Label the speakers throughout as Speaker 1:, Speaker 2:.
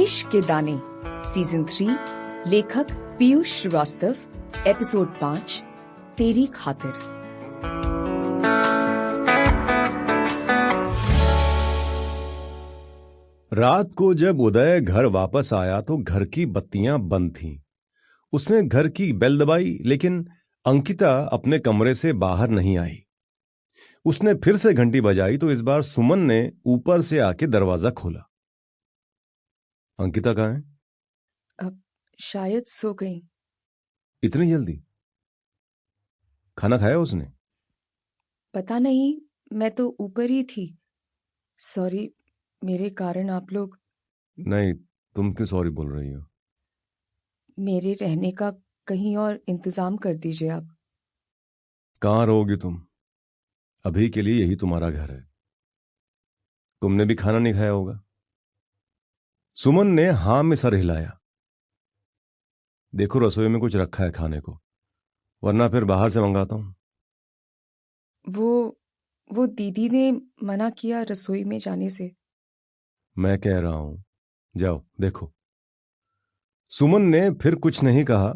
Speaker 1: देश के दाने सीजन 3, लेखक पीयूष श्रीवास्तव, एपिसोड 5, तेरी खातिर।
Speaker 2: रात को जब उदय घर वापस आया तो घर की बत्तियां बंद थीं। उसने घर की बेल दबाई, लेकिन अंकिता अपने कमरे से बाहर नहीं आई। उसने फिर से घंटी बजाई तो इस बार सुमन ने ऊपर से आके दरवाजा खोला। अंकिता कहाँ है?
Speaker 1: अब शायद सो गई।
Speaker 2: इतनी जल्दी? खाना खाया उसने?
Speaker 1: पता नहीं, मैं तो ऊपर ही थी। सॉरी, मेरे कारण आप लोग।
Speaker 2: नहीं, तुम क्यों सॉरी बोल रही हो?
Speaker 1: मेरे रहने का कहीं और इंतजाम कर दीजिए आप।
Speaker 2: कहाँ रहोगी तुम? अभी के लिए यही तुम्हारा घर है। तुमने भी खाना नहीं खाया होगा। सुमन ने हां में सर हिलाया। देखो, रसोई में कुछ रखा है खाने को, वरना फिर बाहर से मंगाता हूं।
Speaker 1: वो दीदी ने मना किया रसोई में जाने से।
Speaker 2: मैं कह रहा हूं, जाओ देखो। सुमन ने फिर कुछ नहीं कहा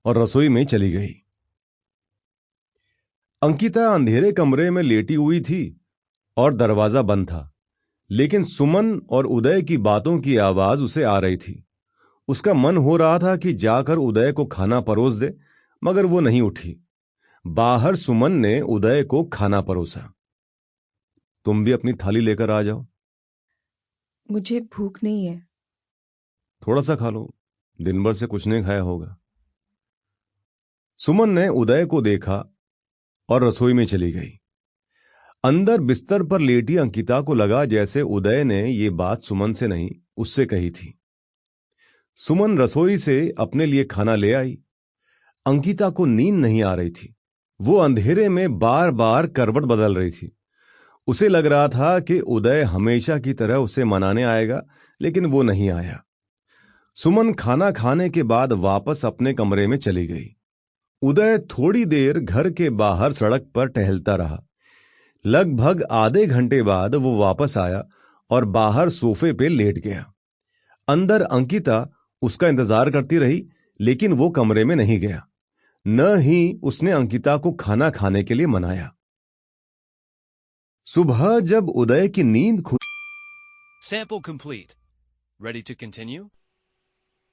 Speaker 2: और रसोई में चली गई। अंकिता अंधेरे कमरे में लेटी हुई थी और दरवाजा बंद था, लेकिन सुमन और उदय की बातों की आवाज उसे आ रही थी। उसका मन हो रहा था कि जाकर उदय को खाना परोस दे, मगर वो नहीं उठी। बाहर सुमन ने उदय को खाना परोसा। तुम भी अपनी थाली लेकर आ जाओ।
Speaker 1: मुझे भूख नहीं है।
Speaker 2: थोड़ा सा खा लो, दिन भर से कुछ नहीं खाया होगा। सुमन ने उदय को देखा और रसोई में चली गई। अंदर बिस्तर पर लेटी अंकिता को लगा जैसे उदय ने ये बात सुमन से नहीं, उससे कही थी। सुमन रसोई से अपने लिए खाना ले आई। अंकिता को नींद नहीं आ रही थी। वो अंधेरे में बार बार करवट बदल रही थी। उसे लग रहा था कि उदय हमेशा की तरह उसे मनाने आएगा, लेकिन वो नहीं आया। सुमन खाना खाने के बाद वापस अपने कमरे में चली गई। उदय थोड़ी देर घर के बाहर सड़क पर टहलता रहा। लगभग आधे घंटे बाद वो वापस आया और बाहर सोफे पे लेट गया। अंदर अंकिता उसका इंतजार करती रही, लेकिन वो कमरे में नहीं गया। न ही उसने अंकिता को खाना खाने के लिए मनाया। सुबह जब उदय की नींद खुली।
Speaker 3: Sample complete. Ready to continue?